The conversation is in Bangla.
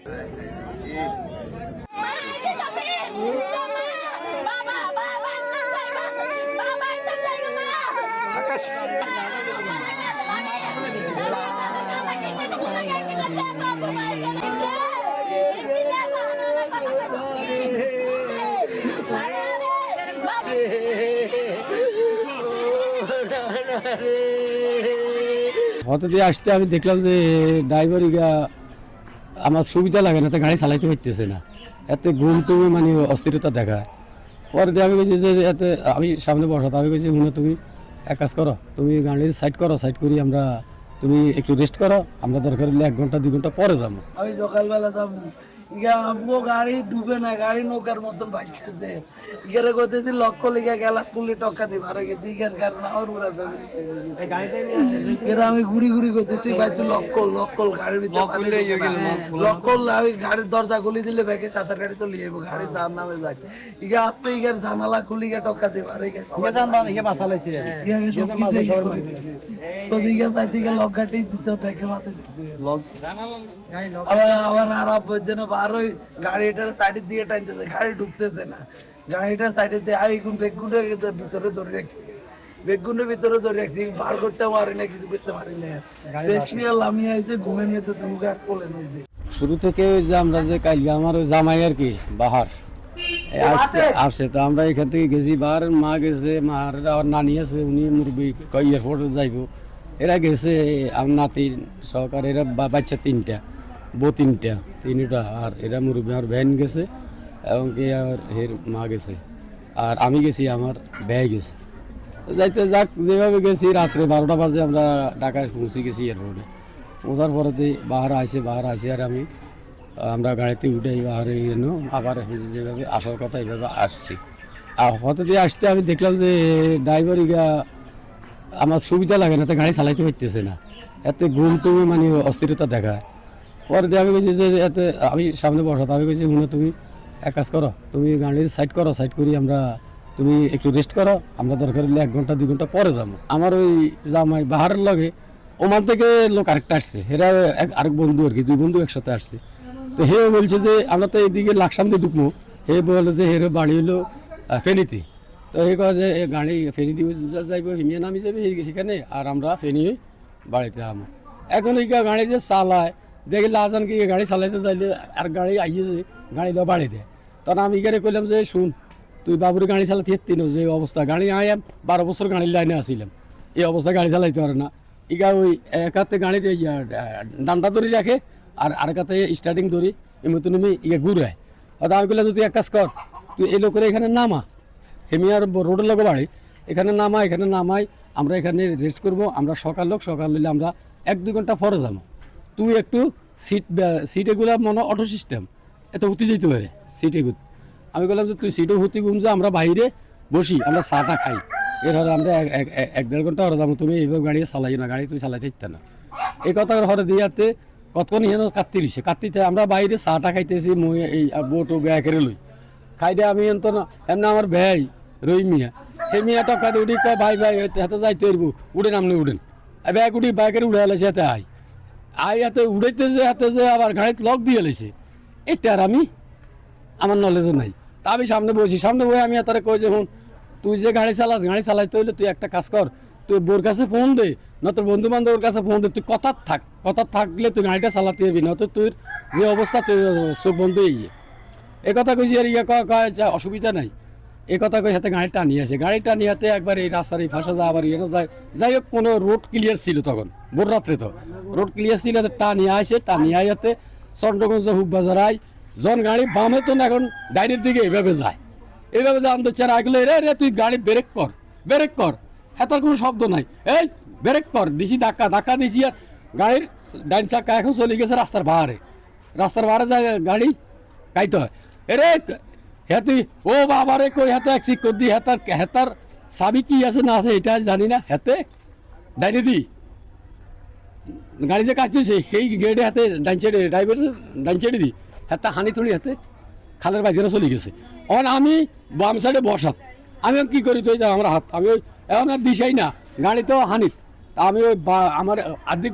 হতে দিয়ে আসতে আমি দেখলাম যে ড্রাইভার আমার সুবিধা লাগে না, তো গাড়ি চালাইতে পারতেছে না, এতে ঘুম টুমে মানে অস্থিরতা দেখায়। পরে দিয়ে আমি বলছি যে এতে আমি সামনে বসাতে আমি বলছি শুনে তুমি এক কাজ করো, তুমি গাড়ির সাইড করো, সাইড করি আমরা, তুমি একটু রেস্ট করো, আমরা দরকার হলে 1 ঘন্টা 2 ঘন্টা পরে যাবো। আমি সকালবেলা যাবো আমগো গাড়ি ডুবে না, গাড়ি নৌকার মতন ভাসতেছে। ইগারে কইতেছি লক্ষ্য লিখে গেলাস পুলি টক্কা দিয়ে ভাড়া গেছি ইগার কারণ আর উড়া এরা আমি ঘুরি ঘুরি করতেছি ভাই তুই লক্কল গাড়ির ভিতরে লক্কল আমি গাড়ির দরজা খুলি দিলে ব্যাগে চাতার গাড়ি তো লিয়ে গাড়ির দাম নামে যাক ইগা আসতে ইগার জানালা খুলি গিয়ে টক্কা দিয়ে ভাড়া গেছে বাসা লাইছি তো দিকে যাইতে গেলে লক গাড়ি দিতে ব্যাগে মাথায় দিতে আবার আর যেন ওই গাড়িটার সাইডের দিকে টানতেছে, গাড়ি ঢুকতেছে না, গাড়িটা সাইডের দিয়ে আমি বেগুনের ভিতরে ধরে রাখছি, বেগুনের ভিতরে ধরে রাখছি, বার করতে পারি না, কিছু করতে পারি না। আমি আইসে ঘুমে নিয়ে তো তুমি আর কোলে নিয়ে শুরু থেকে ওই যে আমরা যে কালকে আমার ওই জামাই আর কি বাহার আসছে, তো আমরা এখান থেকে গেছি, বাহার মা গেছে, মার আর নানি আছে, উনি মুরব্বী এয়ারপোর্টে যাইব, এরা গেছে, আমার নাতি সহকার, এরা বাচ্চা 3টা, বউ 3টা, আর এরা মুরব্বী আমার ভ্যান গেছে এবং কি আর এর মা গেছে, আর আমি গেছি, আমার ব্যয় গেছে। যাইতে যাক যেভাবে গেছি, রাত্রে 12টা বাজে আমরা ঢাকায় পৌঁছে গেছি এয়ারপোর্টে। পৌঁছার পরেতে বাহার আসে আর আমরা গাড়িতে উঠে বাহারে আবার যেভাবে আসার কথা এইভাবে আসছি। আর হতে দিয়ে আসতে আমি দেখলাম যে ড্রাইভার আমার সুবিধা লাগে না, তো গাড়ি চালাইতে পারতেছে না, এতে ঘুম টুমে মানে অস্থিরতা দেখায়। পরে দিয়ে আমি বলছি যে এতে আমি সামনে বসাতে আমি বলছি শুনে তুমি এক কাজ করো, তুমি গাড়ির সাইড করো, সাইড করি আমরা, তুমি একটু রেস্ট করো, আমরা দরকার হলে 1 ঘন্টা 2 ঘন্টা পরে যাবো। আমার ওই জামাই বাহারের লগে ওমান থেকে লোক আরেকটা আসছে, এরা আরেক বন্ধু আর কি, 2 বন্ধু একসাথে আসছে। তো হে বলছে যে আমরা তো এইদিকে লাকসাম দিয়ে ঢুকবো, হে বলে যে হের বাড়ি হলো ফেনীতে, তো হে কয় যে গাড়ি ফেনী দিয়ে যাইব, হিমিয়ে নামি যাবে সেখানে, আর আমরা ফেনী বাড়িতে আমো। এখন এই গাড়ি যে চালায় দেখি লাজান কি গাড়ি চালাইতে যাইলে আর গাড়ি আইয়েছে, গাড়ি দেওয়া বাড়ি দেয়। তখন আমি এখানে কইলাম যে শুন, তুই বাবুরে গাড়ি চালাতে এত্তিনো যে অবস্থা, গাড়ি আয়াম 12 বছর গাড়ির লাইনে আসিলাম, এই অবস্থা গাড়ি চালাইতে পারে না। ইগা ওই এক হাতে গাড়ির ডান্ডা ধরে রাখে, আর আরেক হাতে স্টার্টিং ধরি, এমতো নেমে ঘুরায়। অর্থাৎ আমি বললাম তুই এক কাজ কর, তুই এই লোকের এখানে নামা, হেমিয়ার রোডের লোক বাড়ি, এখানে নামাই, আমরা এখানে রেস্ট করবো, আমরা সকাল হইলে আমরা 1-2 ঘন্টা পরে যাবো। তুই একটু সিট এগুলো মনে অটো সিস্টেম, এত উঠে যেতে পারে সিট এগুলো। আমি বললাম যে তুই সিটও হুতি ঘুম যা, আমরা বাইরে বসি, আমরা চাটা খাই, এর হরে আমরা 1-1.5 ঘন্টা হরে যাবো, তুমি এইভাবে গাড়ি চালাই না, গাড়ি তুই চালাইতে ইচ্ছা না। এই কথা হরে দিয়াতে কতক্ষণ হেন কাত্তিতে আমরা বাইরে চাটা খাইতেছি, মই এই বোটো ব্যয় করে লই খাই দিয়ে আমি এমন না এমনি আমার ব্যয় রই মিয়া, সেই মিয়া টকা দিয়ে উঠি কয় ভাই হাতে যাইতে পারবো, উঠেন আপনি উঠেন, ব্যাগ উঠি বাইকের উঠে এলাইছে, হাতে হাতে উড়াইতে যে হাতে যে আবার গাড়িতে লক দিয়ে এলাইছে, এটা আর আমার নলেজে নাই। তা আমি সামনে বসে আমি তারা কই যে হুন তুই যে গাড়ি চালাইতে হইলে তুই একটা কাজ কর, তুই বোর কাছে ফোন দে, না তোর বন্ধু বান্ধবের কাছে ফোন দে, তুই কথা থাকলে তুই গাড়িটা চালাতে পারবি না, তো তুই যে অবস্থা তোর চোখ বন্ধ এই কথা কইছি। আর কয় অসুবিধা নাই, এই কথা কই হাতে গাড়িটা নিয়ে আসে, গাড়িটা নিয়ে হাতে একবার এই রাস্তার এই ফাঁসা যায়, আবার যায়, যাই হোক কোনো রোড ক্লিয়ার ছিল তখন, ভোর রাত্রে তো রোড ক্লিয়ার ছিল, টানিয়ে আইতে চন্দ্রগঞ্জ হুকবাজার আয়, জন গাড়ি বামে তো এখন ডাইরের দিকে এইভাবে যায় আন্দোচার আগলে রে তুই গাড়ি ব্রেক কর, হেতার কোনো শব্দ নাই, এই ব্রেক কর দিছি, ধাক্কা দিছি, আর গাড়ির ডাইন চাক্কা এখন চলে গেছে রাস্তার বাহারে যায় গাড়ি কাইতে হয়। এরে হেতি ও বাবারে কই হাতে এক শিক দি, হেতার চাবি কি আছে না আছে এটা জানি না, হেতে ডাইনে দি গাড়ি যে কাটতেছে সেই গেটে হাতে ডাইন সাইডে দি হেতা হানি থুড়ি হাতে খালের বাইরে চলে গেছে। আমি বাম সাইডে বসাত, আমি কি করি তো আমার হাত, আমি ওই এখন আর দিশাই না, গাড়ি তো হানিত, আমি ওই আমার আর্ধেক